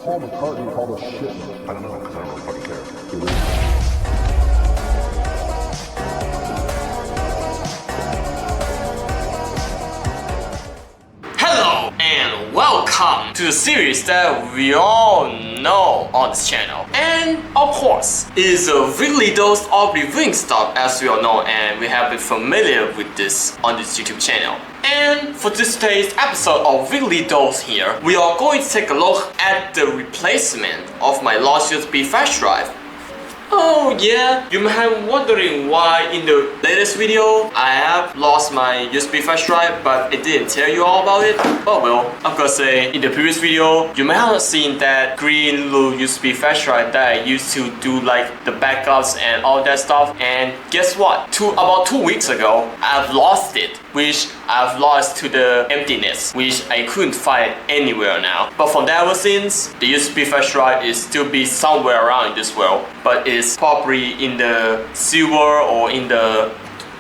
Paul McCartney called us shit? I don't know, because I don't really fucking care. Hello and welcome to the series that we all know on this channel. And of course, it is a weekly dose of reviewing stuff as we all know, and we have been familiar with this on this YouTube channel. And for today's episode of Weekly Dose here, we are going to take a look at the replacement of my lost USB flash drive. Oh yeah, you may have wondering why in the latest video I have lost my USB flash drive but I didn't tell you all about it. Oh well, I'm gonna say in the previous video you may have seen that green little USB flash drive that I used to do like the backups and all that stuff, and guess what? About 2 weeks ago I've lost it, which I've lost to the emptiness, which I couldn't find anywhere now. But from that ever since, the USB flash drive is still be somewhere around in this world, but it's probably in the silver or in the,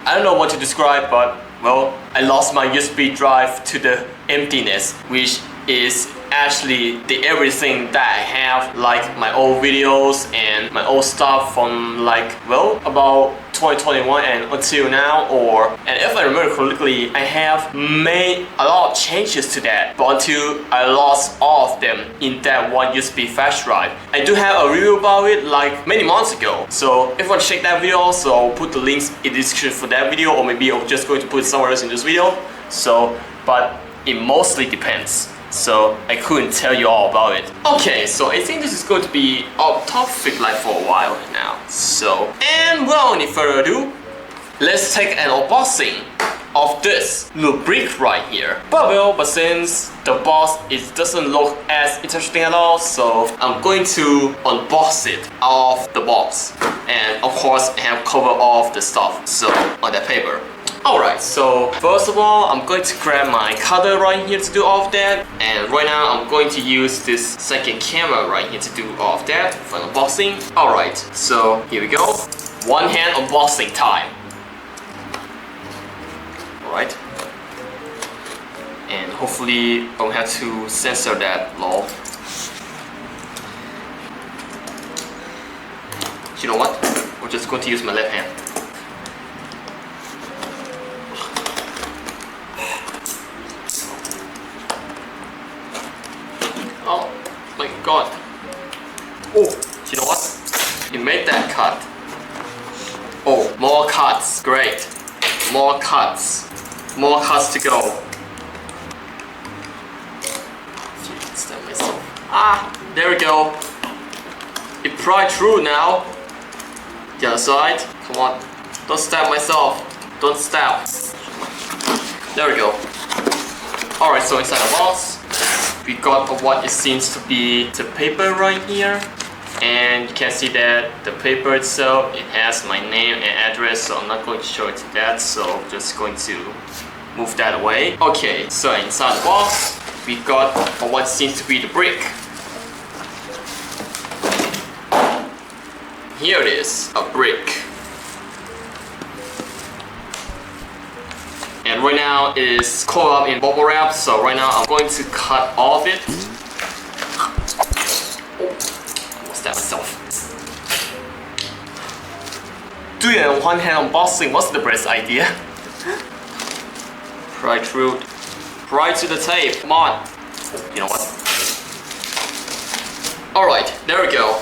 I don't know what to describe, but well, I lost my USB drive to the emptiness, which is actually the everything that I have, like my old videos and my old stuff from like, well, about 2021 and until now, and if I remember correctly, I have made a lot of changes to that, but until I lost all of them in that one USB flash drive. I do have a review about it like many months ago, so if you want to check that video, so I'll put the links in the description for that video, or maybe I'm just going to put it somewhere else in this video. So, but it mostly depends. So I couldn't tell you all about it. Okay, so I think this is going to be off topic like for a while now. So, and without any further ado, let's take an unboxing of this little brick right here. But since the box doesn't look as interesting at all, so I'm going to unbox it off the box. And of course, I have covered all of the stuff, so on that paper. Alright, so first of all, I'm going to grab my cutter right here to do all of that. And right now, I'm going to use this second camera right here to do all of that for unboxing. Alright, so here we go. One hand unboxing time. Alright. And hopefully, I don't have to censor that, lol. You know what? We're just going to use my left hand. Oh my god. Oh, you know what? You made that cut. Oh, more cuts. Great. More cuts. More cuts to go. Stab myself. Ah, there we go. It pried through now. The other side. Come on. Don't stab myself. Don't stab. There we go. Alright, so inside the box, we got what it seems to be the paper right here, and you can see that the paper itself, it has my name and address, so I'm not going to show it to that, so I'm just going to move that away. Okay, so inside the box we got what seems to be the brick. Here it is, a brick. And right now it is coiled up in bubble wrap, so right now I'm going to cut all of it. Oh, almost stabbed myself. Doing a one-hand unboxing was the best idea. Pry through, pry to the tape, come on. Oh, you know what? Alright, there we go.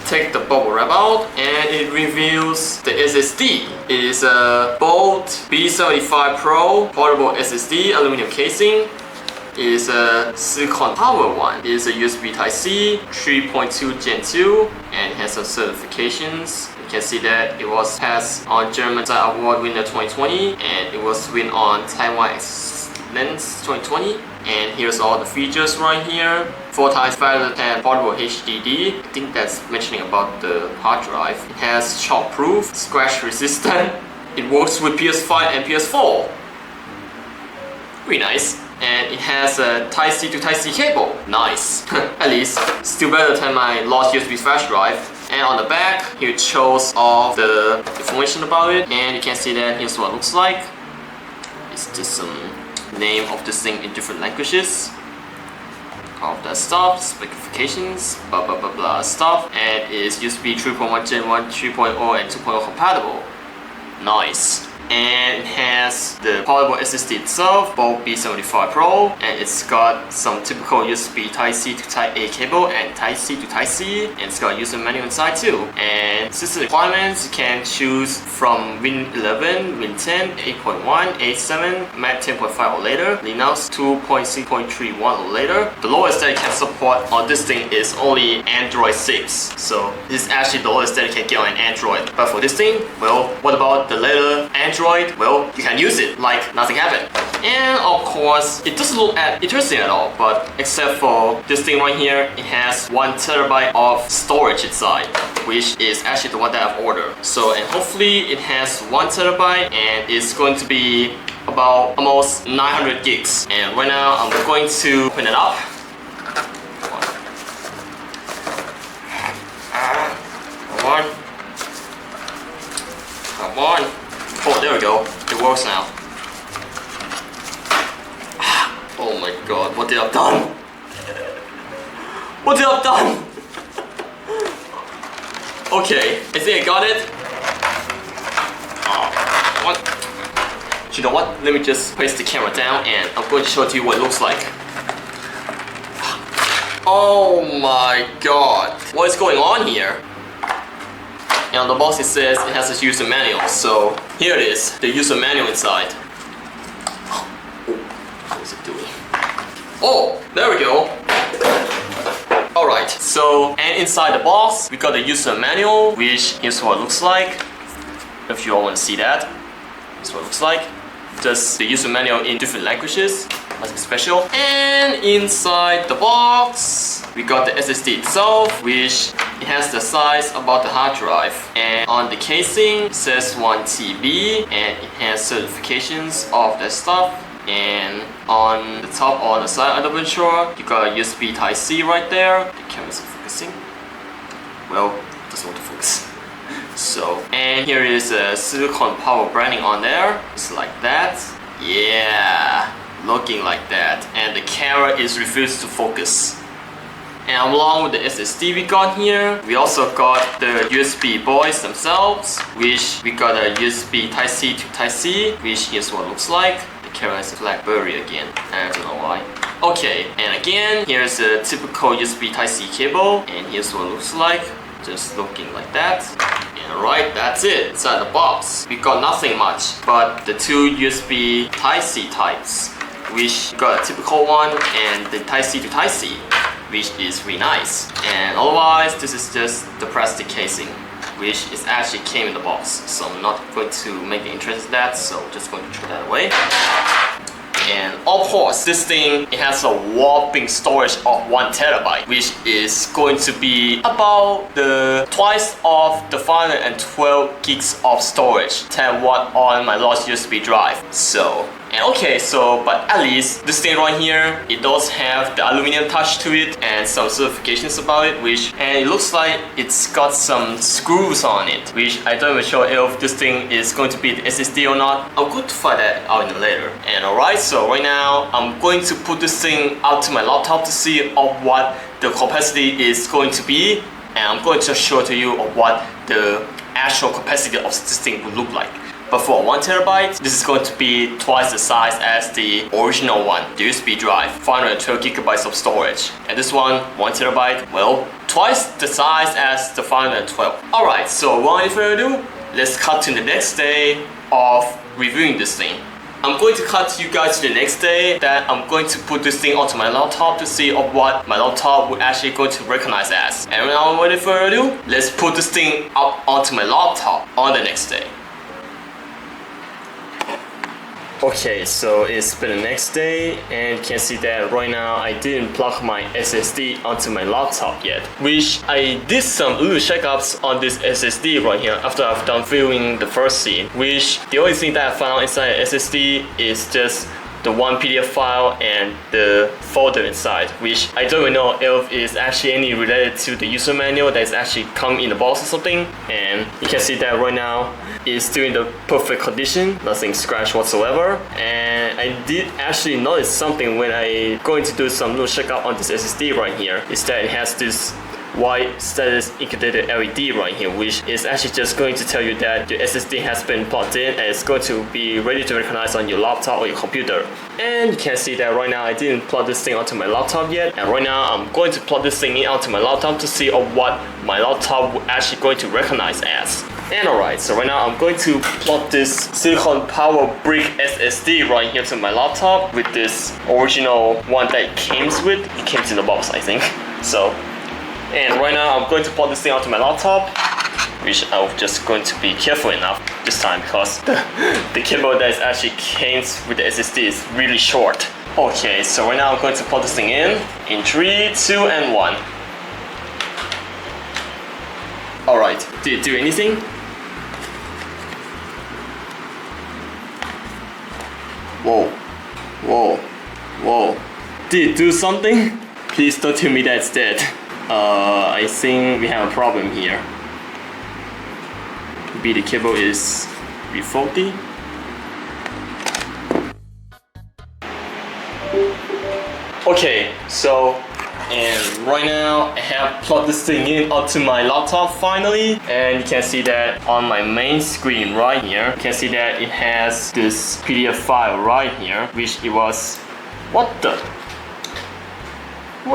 Take the bubble wrap out and it reveals the SSD. It is a Bolt B75 Pro portable SSD aluminum casing. It is a silicon power one. It is a USB Type-C 3.2 Gen 2 and it has some certifications. You can see that it was passed on German Design Award winner 2020 and it was win on Taiwan Excellence 2020. And here's all the features right here. 4x 510 portable HDD. I think that's mentioning about the hard drive. It has shock-proof, scratch resistant. It works with PS5 and PS4. Pretty nice. And it has a Type-C to Type-C cable. Nice. At least, still better than my lost USB flash drive. And on the back, here it shows all the information about it. And you can see that here's what it looks like. It's just some name of this thing in different languages. of the stuff, specifications, blah blah blah blah stuff, and it's USB 3.1 Gen 1, 3.0 and 2.0 compatible. Nice. And it has the portable SSD itself, both B75 Pro, and it's got some typical USB Type-C to Type-A cable and Type-C to Type-C, and it's got a user manual inside too. And system requirements, you can choose from Win 11, Win 10, 8.1, 8.7, Mac 10.5 or later, Linux 2.6.31 or later. The lowest that it can support on this thing is only Android 6, so this is actually the lowest that it can get on Android. But for this thing, well, what about the later Android? Well, you can use it like nothing happened. And of course, it doesn't look interesting at all, but except for this thing right here, it has 1 TB of storage inside, which is actually the one that I've ordered. So, and hopefully it has 1 TB and it's going to be about almost 900 gigs. And right now, I'm going to open it up. Come on. Come on. Oh, there we go. It works now. Oh my god, what did I have done? What did I have done? Okay, I think I got it. What? You know what? Let me just place the camera down and I'm going to show it to you what it looks like. Oh my god. What is going on here? And on the box it says it has a user manual, so here it is, the user manual inside. Oh, what is it doing? Oh, there we go. Alright, so, and inside the box, we got the user manual, which here's what it looks like. If you all want to see that, here's what it looks like. Just the user manual in different languages, nothing special. And inside the box, we got the SSD itself, which it has the size about the hard drive. And on the casing, it says 1 TB, and it has certifications of the stuff. And on the top or on the side, I'm not even sure, you got a USB Type-C right there. The camera's not focusing. Well, it doesn't want to focus. So, and here is a silicone power branding on there. It's like that. Yeah, looking like that. And the camera is refused to focus. And along with the SSD we got here, we also got the USB boys themselves, which we got a USB Type-C to Type-C, which here's what it looks like. The camera is BlackBerry again, I don't know why. Okay, and again, here's a typical USB Type-C cable, and here's what it looks like, just looking like that. And right, that's it, inside the box. We got nothing much, but the two USB Type-C types, which got a typical one and the Type-C to Type-C, which is really nice. And otherwise, this is just the plastic casing, which is actually came in the box. So I'm not going to make the interest in that, so just going to throw that away. And of course, this thing, it has a whopping storage of 1 TB, which is going to be about the twice of the 512 gigs of storage, 10 watt on my large USB drive. So, and okay, so, but at least this thing right here, it does have the aluminum touch to it and some certifications about it, which, and it looks like it's got some screws on it, which I don't even sure if this thing is going to be the SSD or not. I'm going to find that out in later. And alright, so right now, I'm going to put this thing out to my laptop to see of what the capacity is going to be, and I'm going to show to you of what the actual capacity of this thing would look like. But for 1 TB, this is going to be twice the size as the original one, the USB drive, 512 GB of storage. And this one, 1 TB, well, twice the size as the 512. Alright, so without any further ado, let's cut to the next day of reviewing this thing. I'm going to cut you guys to the next day that I'm going to put this thing onto my laptop to see of what my laptop would actually going to recognize as. And without any further ado, let's put this thing up onto my laptop on the next day. Okay, so it's been the next day, and you can see that right now I didn't plug my SSD onto my laptop yet, which I did some little checkups on this SSD right here after I've done viewing the first scene, which the only thing that I found inside the SSD is just the one PDF file and the folder inside, which I don't even know if it's actually any related to the user manual that is actually come in the box or something. And you can see that right now it's still in the perfect condition, nothing scratched whatsoever. And I did actually notice something when I going to do some little checkout on this SSD right here, is that it has this white status indicated LED right here, which is actually just going to tell you that your SSD has been plugged in and it's going to be ready to recognize on your laptop or your computer. And you can see that right now I didn't plug this thing onto my laptop yet, and right now I'm going to plug this thing in onto my laptop to see what my laptop will actually going to recognize as. And alright, so right now I'm going to plug this silicon power brick SSD right here to my laptop with this original one that it came with. It came in the box, I think. And right now I'm going to plug this thing onto my laptop, which I'm just going to be careful enough this time because the cable that actually came with the SSD is really short. Okay, so right now I'm going to plug this thing in 3, 2, and 1. Alright, did it do anything? Whoa, whoa, whoa. Did it do something? Please don't tell me that it's dead. I think we have a problem here. Maybe the cable is faulty. Okay, so and right now I have plugged this thing in onto my laptop finally, and you can see that on my main screen right here, you can see that it has this PDF file right here, which it was, what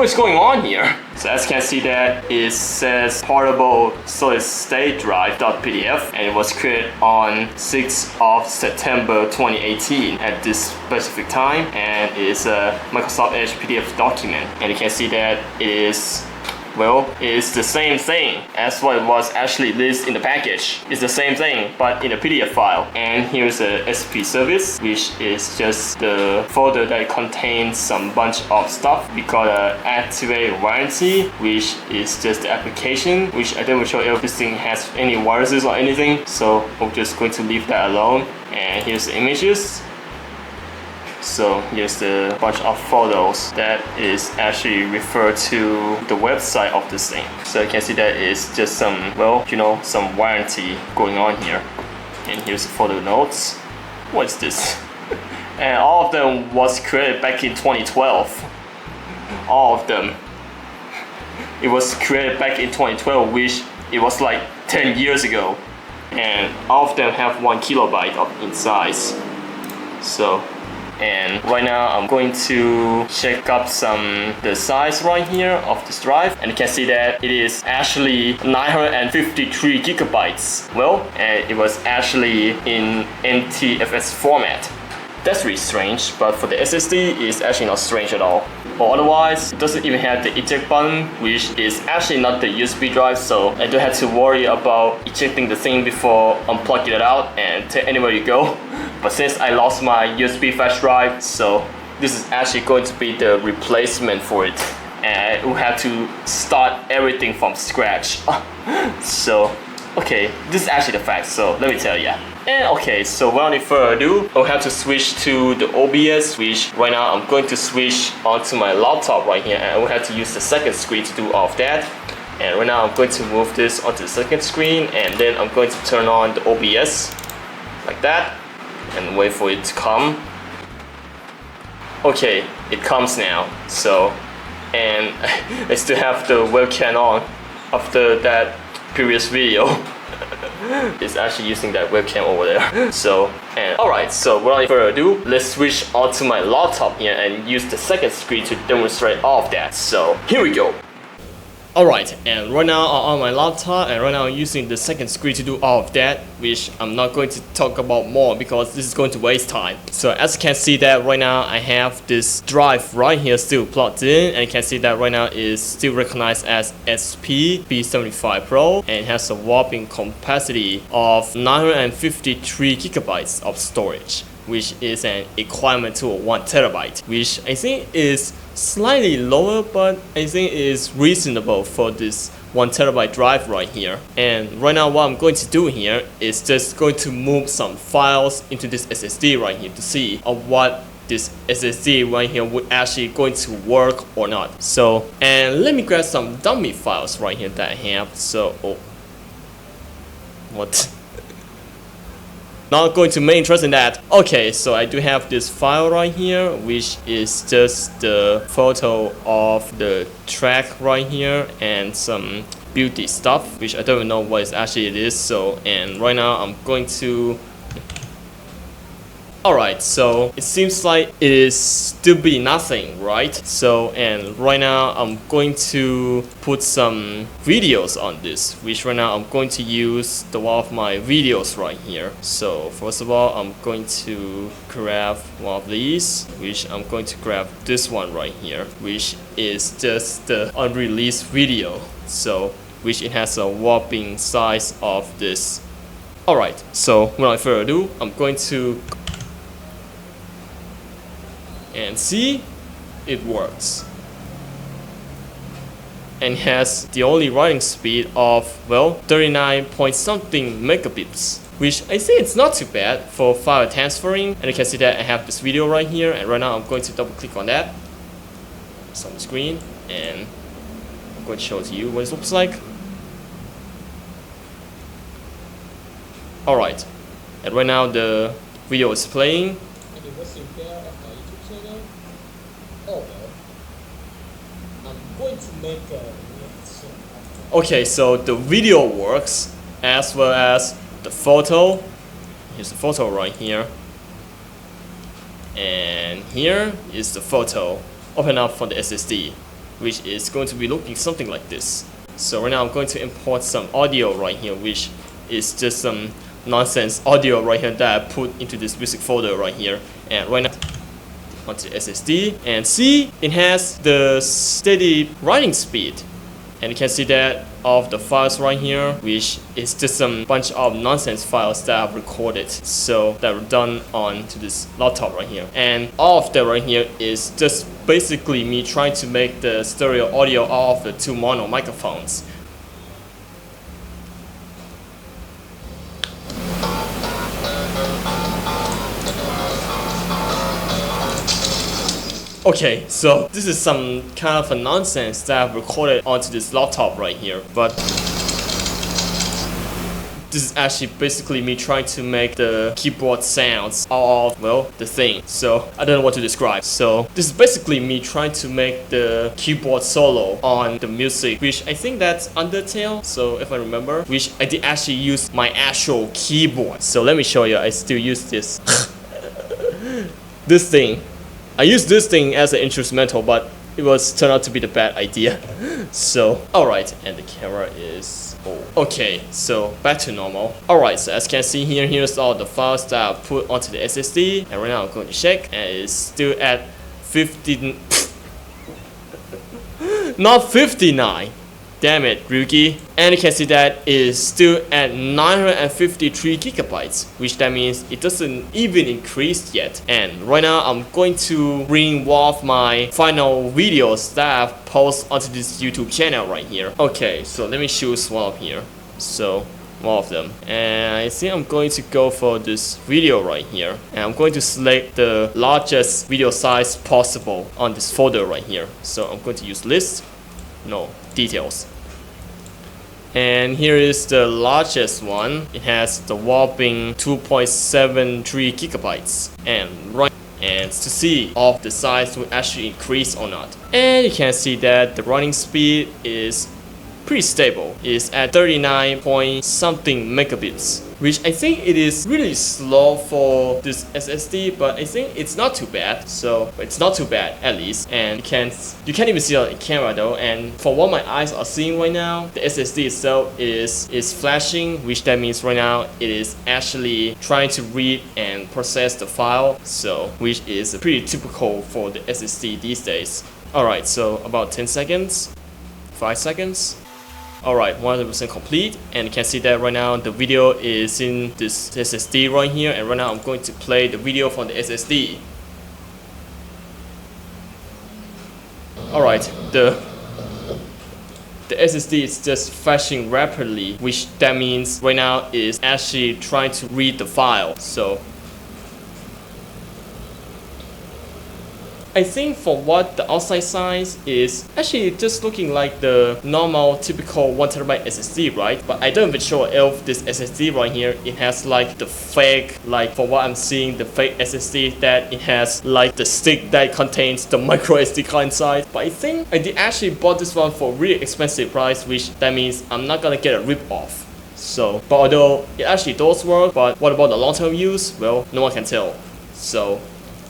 is going on here? So as you can see that it says portable solid state drive.pdf, and it was created on 6th of September 2018 at this specific time, and it is a Microsoft Edge PDF document. And you can see that it is, well, it's the same thing as what it was actually listed in the package. It's the same thing, but in a PDF file. And here's a SP service, which is just the folder that contains some bunch of stuff. We got a activate warranty, which is just the application, which I don't know if this thing has any viruses or anything. So I'm just going to leave that alone. And here's the images. So here's the bunch of photos that is actually referred to the website of this thing. So you can see that it's just some, well, you know, some warranty going on here. And here's the photo notes. What is this? And all of them was created back in 2012. All of them. It was created back in 2012, which it was like 10 years ago. And all of them have 1 kilobyte in size. So. And right now I'm going to check up the size right here of this drive, and you can see that it is actually 953 gigabytes. Well, and it was actually in NTFS format. That's really strange, but for the SSD it's actually not strange at all. Or otherwise, it doesn't even have the eject button, which is actually not the USB drive, so I don't have to worry about ejecting the thing before unplugging it out and take anywhere you go. But since I lost my USB flash drive, so this is actually going to be the replacement for it. And I will have to start everything from scratch. So, okay, this is actually the fact, so let me tell you. And okay, so without any further ado, I'll have to switch to the OBS, which right now I'm going to switch onto my laptop right here, and I will have to use the second screen to do all of that. And right now I'm going to move this onto the second screen, and then I'm going to turn on the OBS like that and wait for it to come. Okay, it comes now. So, and I still have the webcam on after that previous video. It's actually using that webcam over there. So, and alright, so without further ado, let's switch onto my laptop here and use the second screen to demonstrate all of that. So, here we go. Alright, and right now I'm on my laptop, and right now I'm using the second screen to do all of that, which I'm not going to talk about more because this is going to waste time. So as you can see that right now I have this drive right here still plugged in, and you can see that right now is still recognized as SP B75 Pro, and it has a whopping capacity of 953 gigabytes of storage, which is an equivalent to a 1 terabyte, which I think is slightly lower, but I think is reasonable for this 1 terabyte drive right here. And right now what I'm going to do here is just going to move some files into this SSD right here to see what this SSD right here would actually going to work or not. So, and let me grab some dummy files right here that I have. So, oh, what? Not going to main interest in that. Okay, so I do have this file right here, which is just the photo of the track right here and some beauty stuff, which I don't know what is actually it is. So, and right now I'm going to. Alright, so it seems like it is still be nothing, right? So, and right now I'm going to put some videos on this, which right now I'm going to use the one of my videos right here. So first of all, I'm going to grab one of these, which I'm going to grab this one right here, which is just the unreleased video. So, which it has a whopping size of this. Alright, so without further ado, I'm going to and see, it works and has the only writing speed of, well, 39 point something megabits, which I think it's not too bad for file transferring. And you can see that I have this video right here, and right now I'm going to double click on that. It's on the screen, and I'm going to show to you what it looks like. Alright, and right now the video is playing. Okay, so the video works as well as the photo. Here's the photo right here. And here is the photo. Open up from the SSD, which is going to be looking something like this. So right now I'm going to import some audio right here, which is just some nonsense audio right here that I put into this music folder right here. And right now onto the SSD, and see, it has the steady writing speed, and you can see that of the files right here, which is just some bunch of nonsense files that I've recorded, so that were done onto this laptop right here. And all of that right here is just basically me trying to make the stereo audio out of the two mono microphones. Okay, so this is some kind of a nonsense that I've recorded onto this laptop right here, but this is actually basically me trying to make the keyboard sounds out of, well, the thing. So I don't know what to describe. So this is basically me trying to make the keyboard solo on the music, which I think that's Undertale, so if I remember, which I did actually use my actual keyboard. So let me show you. I still use this this thing. I used this thing as an instrumental, but it was turned out to be the bad idea. So, alright, and the camera is... oh. Okay, so back to normal. Alright, so as you can see here, here's all the files that I put onto the SSD. And right now I'm going to check, and it's still at 15... not 59! Damn it, Ryukin. And you can see that it is still at 953 gigabytes, which that means it doesn't even increase yet. And right now I'm going to bring one of my final videos that I've posted onto this YouTube channel right here. Okay, so let me choose one of here. So one of them, and I think I'm going to go for this video right here, and I'm going to select the largest video size possible on this folder right here. So I'm going to use list, no, details. And here is the largest one. It has the whopping 2.73 gigabytes. And right, and to see if the size will actually increase or not. And you can see that the running speed is pretty stable. It's at 39 point something megabits, which I think it is really slow for this SSD, but I think it's not too bad. So it's not too bad at least, and you can't even see it on the camera though. And for what my eyes are seeing right now, the SSD itself is flashing, which that means right now it is actually trying to read and process the file. So which is pretty typical for the SSD these days. Alright, so about 10 seconds, 5 seconds. Alright, 100% complete, and you can see that right now the video is in this SSD right here, and right now I'm going to play the video from the SSD. Alright, the SSD is just flashing rapidly, which that means right now it is actually trying to read the file. So I think for what the outside size is actually just looking like the normal typical 1TB SSD, right? But I don't even sure if this SSD right here, it has like the fake, like for what I'm seeing, the fake SSD that it has like the stick that contains the micro SD card inside. But I think I did actually bought this one for really expensive price, which that means I'm not gonna get a rip off. So, but although it actually does work, but what about the long-term use? Well, no one can tell. So,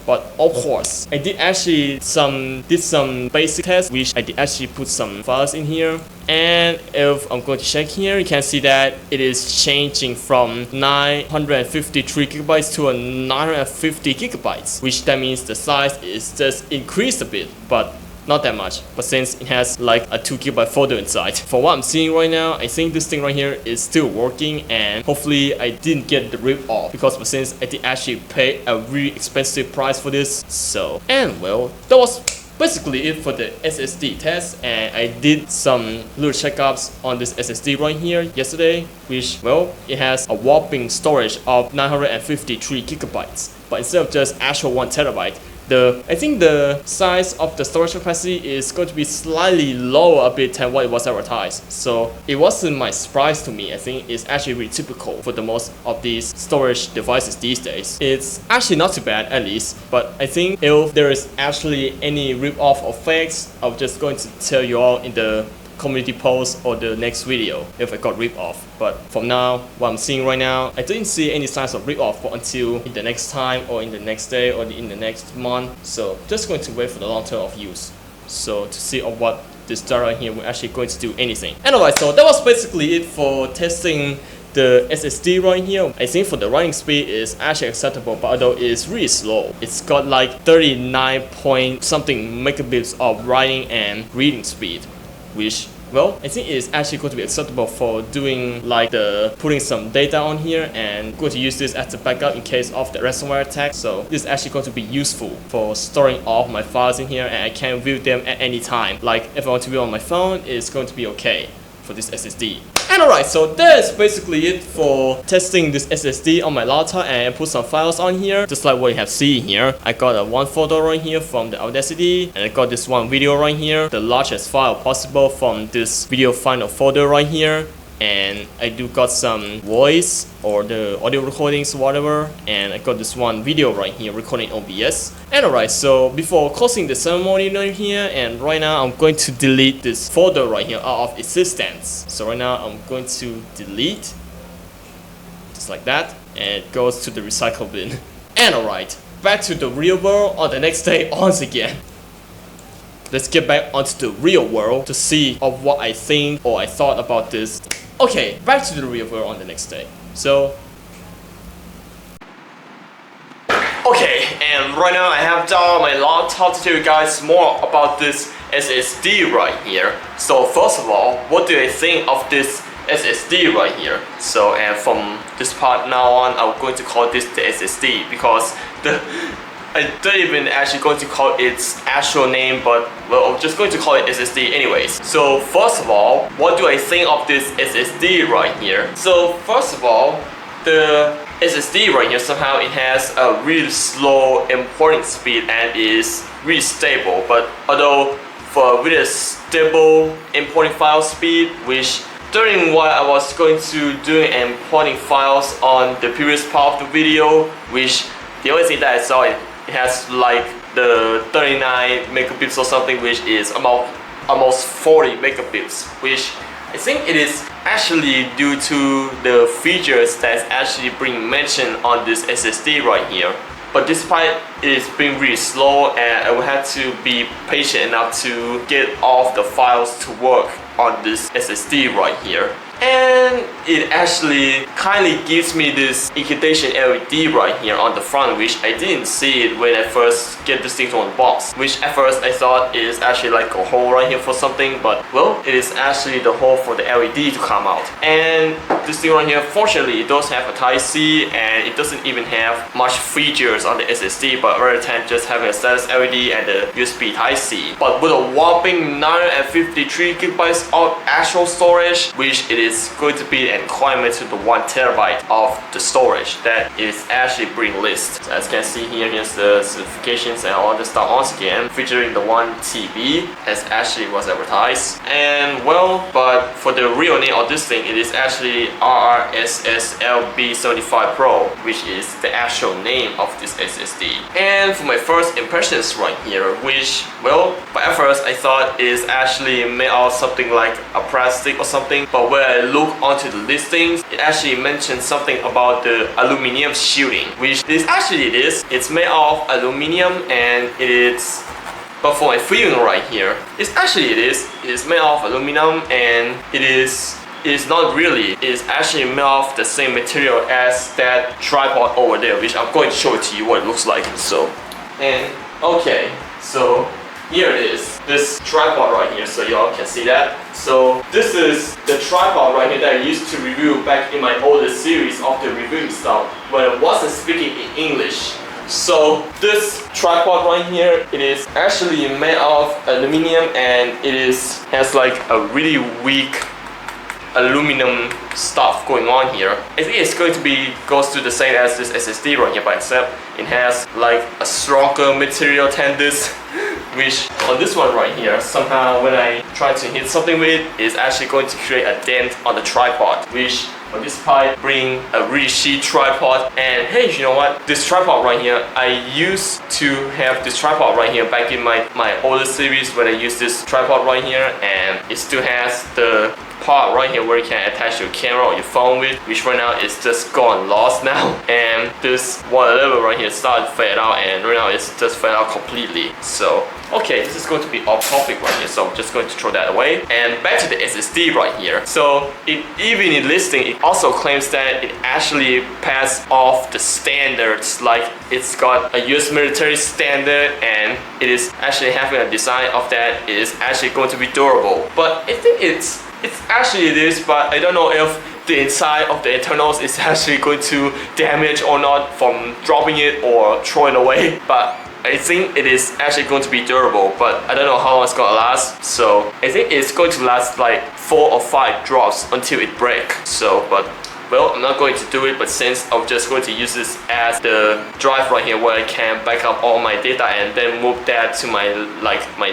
but of course, I did actually did some basic tests, which I did actually put some files in here. And if I'm going to check here, you can see that it is changing from 953 gigabytes to a 950 gigabytes, which that means the size is just increased a bit, but not that much. But since it has like a 2 GB folder inside, for what I'm seeing right now, I think this thing right here is still working, and hopefully I didn't get the rip off, because since I did actually pay a really expensive price for this. So, and well, that was basically it for the SSD test, and I did some little checkups on this SSD right here yesterday, which, well, it has a whopping storage of 953 gigabytes, but instead of just actual 1 terabyte, I think the size of the storage capacity is going to be slightly lower a bit than what it was advertised. So it wasn't my surprise to me. I think it's actually really typical for the most of these storage devices these days. It's actually not too bad, at least. But I think if there is actually any rip-off or fakes, I'm just going to tell you all in the community post or the next video if I got rip off. But from now, what I'm seeing right now, I didn't see any signs of rip off until in the next time or in the next day or in the next month. So just going to wait for the long term of use, so to see of what this data right here will actually going to do anything. Anyway, so that was basically it for testing the SSD right here. I think for the writing speed is actually acceptable, but although it's really slow, it's got like 39 point something megabits of writing and reading speed, which, well, I think it's actually going to be acceptable for doing like putting some data on here, and going to use this as a backup in case of the ransomware attack. So this is actually going to be useful for storing all of my files in here, and I can view them at any time. Like if I want to view on my phone, it's going to be okay for this SSD. And alright, so that's basically it for testing this SSD on my laptop, and put some files on here, just like what you have seen here. I got a one photo right here from the Audacity, and I got this one video right here, the largest file possible from this video file folder right here. And I do got some voice or the audio recordings, whatever, and I got this one video right here recording OBS. And alright, so before closing the ceremony right here, and right now I'm going to delete this folder right here out of existence. So right now I'm going to delete, just like that, and it goes to the recycle bin. And alright, back to the real world on the next day once again. Let's get back onto the real world to see of what I think or I thought about this. Okay, back to the real world on the next day. So, okay, and right now I have down my laptop to tell you guys more about this SSD right here. So first of all, what do I think of this SSD right here? So, and from this part now on, I'm going to call this the SSD, because I don't even actually going to call it its actual name, but well, I'm just going to call it SSD anyways. So first of all, what do I think of this SSD right here? So first of all, the SSD right here, somehow it has a really slow importing speed and is really stable. But although for really stable importing file speed, which during while I was going to doing importing files on the previous part of the video, which the only thing that I saw, it has like the 39 megabits or something, which is about almost 40 megabits, which I think it is actually due to the features that's actually being mentioned on this SSD right here. But despite it being really slow, and I will have to be patient enough to get all of the files to work on this SSD right here. And it actually kindly gives me this incantation LED right here on the front, which I didn't see it when I first get this thing to unbox. Which at first I thought is actually like a hole right here for something, but well, it is actually the hole for the LED to come out. And this thing right here, fortunately, it does have a Type-C, and and it doesn't even have much features on the SSD, but rather than just having a status LED and the USB Type-C. But with a whopping 953 gigabytes of actual storage, which it is going to be an requirement to the 1 terabyte of the storage that is actually being listed. So as you can see here, here's the certifications and all the stuff once again, featuring the 1 TB as actually was advertised. And well, but for the real name of this thing, it is actually RSSL B75 Pro, which is the actual name of this SSD. And for my first impressions right here, which, well, at first I thought it is actually made of something like a plastic or something, but when I look onto the listings, it actually mentions something about the aluminum shielding, which is actually it is. It's made of aluminum and it's, but for my feeling right here, it's actually it is made of aluminum and it is not really. It is actually made of the same material as that tripod over there, which I'm going to show it to you what it looks like. So, and okay, so here it is, this tripod right here, so y'all can see that. So this is the tripod right here that I used to review back in my older series of the reviewing stuff when I wasn't speaking in English. So this tripod right here, it is actually made of aluminum and it has like a really weak aluminum stuff going on here. I think it's going to goes to the same as this SSD right here, but except it has like a stronger material than this, which on this one right here, somehow when I try to hit something with it, it's actually going to create a dent on the tripod, which on this part bring a really cheap tripod. And hey, you know what, this tripod right here, I used to have this tripod right here back in my older series when I used this tripod right here, and it still has the part right here where you can attach your camera or your phone with, which right now is just gone lost now. And this one level right here started to fade out, and right now it's just fade out completely. So okay, this is going to be off topic right here, so I'm just going to throw that away. And back to the SSD right here. So even in listing, it also claims that it actually passed off the standards, like it's got a US military standard, and it is actually having a design of that it is actually going to be durable. But I think it's actually it is, but I don't know if the inside of the internals is actually going to damage or not from dropping it or throwing away. But I think it is actually going to be durable, but I don't know how long it's gonna last. So I think it's going to last like 4 or 5 drops until it breaks. So, but well, I'm not going to do it, but since I'm just going to use this as the drive right here where I can back up all my data and then move that to my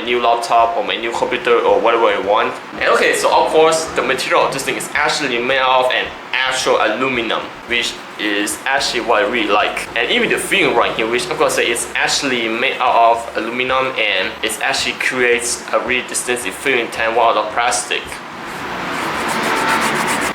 new laptop or my new computer or whatever I want. And okay, so of course the material of this thing is actually made of an actual aluminum, which is actually what I really like. And even the film right here, which I'm gonna say is actually made out of aluminum, and it actually creates a really distinctive feeling than out of plastic.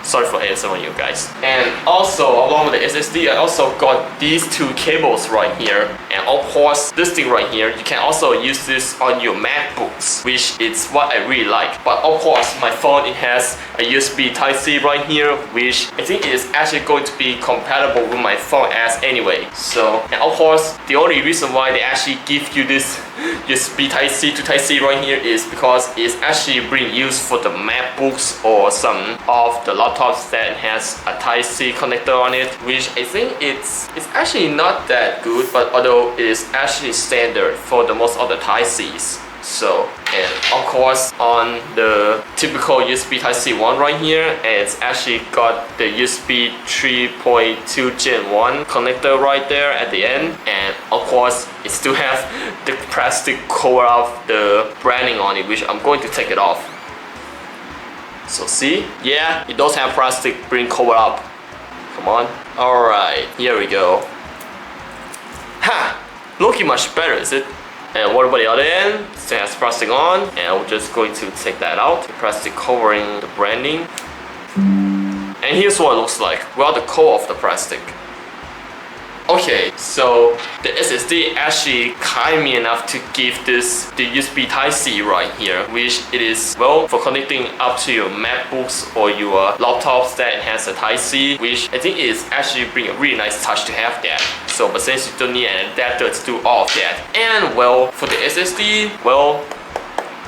Sorry for ASMR, you guys. And also, along with the SSD, I also got these 2 cables right here. And of course, this thing right here, you can also use this on your MacBooks, which is what I really like. But of course, my phone, it has a USB Type-C right here, which I think is actually going to be compatible with my phone as anyway. So, and of course, the only reason why they actually give you this USB Type-C to Type-C right here is because it's actually being used for the MacBooks or some of the laptops that has a Type-C connector on it, which I think it's actually not that good, but although it is actually standard for the most of the Type-Cs. So, and of course on the typical USB Type-C one right here, it's actually got the USB 3.2 Gen 1 connector right there at the end, and of course it still has the plastic cover of the branding on it, which I'm going to take it off. So see, yeah, it does have plastic being covered up. Come on. Alright, here we go. Ha! Looking much better, is it? And what about the other end? Still has plastic on, and we're just going to take that out. The plastic covering the branding. And here's what it looks like without the core of the plastic. Okay, so the SSD actually kind me enough to give this the USB Type-C right here, which it is, well, for connecting up to your MacBooks or your laptops that has a Type-C, which I think is actually bring a really nice touch to have that. So, but since you don't need an adapter to do all of that, and well, for the SSD, well,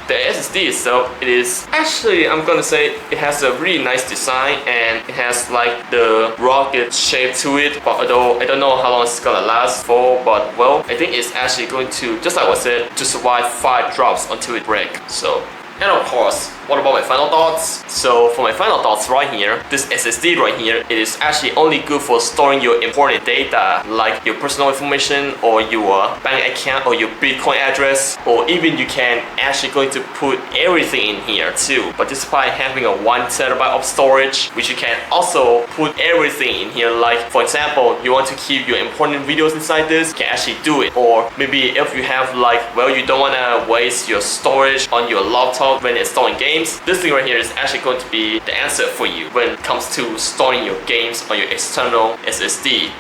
the SSD itself, it is actually, I'm gonna say, it has a really nice design and it has like the rocket shape to it. But although I don't know how long it's gonna last for, but well, I think it's actually going to, just like I said, to survive 5 drops until it breaks. So. And of course, what about my final thoughts? So for my final thoughts right here, this SSD right here, it is actually only good for storing your important data like your personal information or your bank account or your Bitcoin address, or even you can actually going to put everything in here too. But despite having a 1TB of storage, which you can also put everything in here, like for example, you want to keep your important videos inside this, you can actually do it. Or maybe if you have like, well, you don't want to waste your storage on your laptop when installing games, this thing right here is actually going to be the answer for you when it comes to storing your games on your external SSD.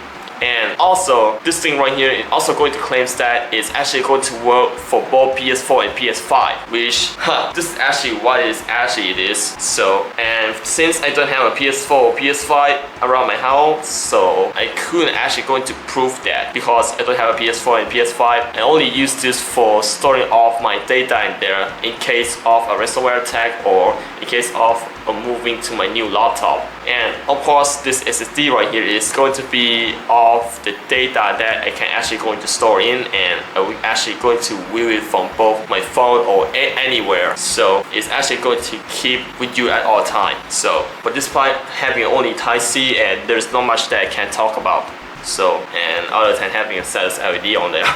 And also, this thing right here is also going to claim that it's actually going to work for both PS4 and PS5, which, this is actually what it is. So, and since I don't have a PS4 or PS5 around my house, so I couldn't actually going to prove that because I don't have a PS4 and PS5. I only use this for storing all of my data in there in case of a ransomware attack or in case of moving to my new laptop. And of course, this SSD right here is going to be of the data that I can actually going to store in, and I'm actually going to view it from both my phone or anywhere. So it's actually going to keep with you at all time. So, but despite having only Type-C, and there's not much that I can talk about. So, and other than having a status LED on there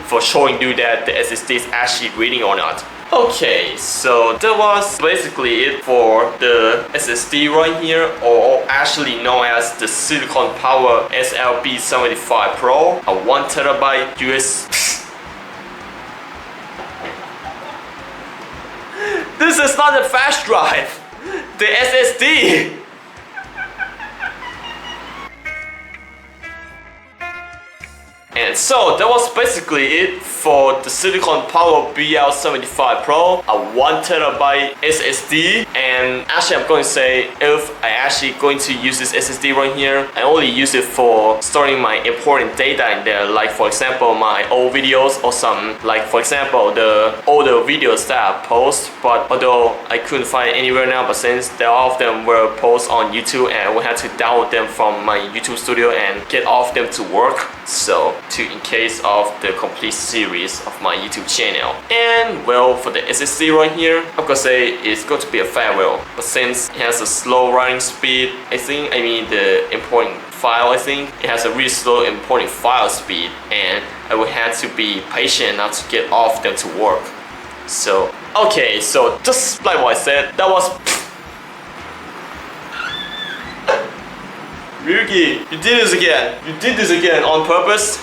for showing you that the SSD is actually reading or not. Okay, so that was basically it for the SSD right here, or actually known as the Silicon Power B75 Pro, a 1TB US. This is not a flash drive, the SSD. And so that was basically it for the Silicon Power BL75 Pro, a 1TB SSD. And actually I'm going to say, if I actually going to use this SSD right here, I only use it for storing my important data in there, like for example my old videos or something, like for example the older videos that I post, but although I couldn't find it anywhere now, but since all of them were posted on YouTube and I would have to download them from my YouTube studio and get all of them to work, so in case of the complete series of my YouTube channel. And well, for the SSD right here, I'm gonna say it's going to be a farewell, but since it has a slow writing speed, the important file, I think it has a really slow important file speed, and I will have to be patient enough to get all of them to work. So okay, so just like what I said, that was Ryukin, you did this again. You did this again on purpose.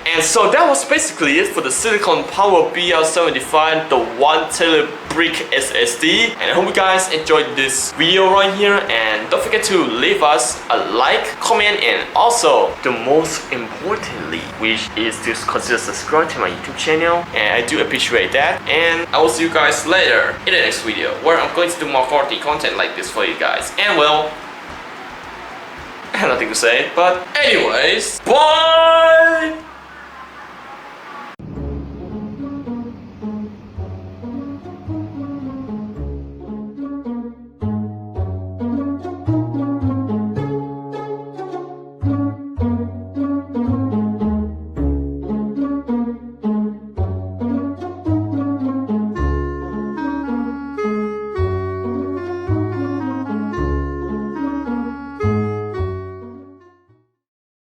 And so that was basically it for the Silicon Power BL75, the 1TB-rick SSD. And I hope you guys enjoyed this video right here. And don't forget to leave us a like, comment, and also the most importantly, which is to consider subscribing to my YouTube channel. And I do appreciate that. And I will see you guys later in the next video, where I'm going to do more quality content like this for you guys. And well, I have nothing to say, but anyways, bye!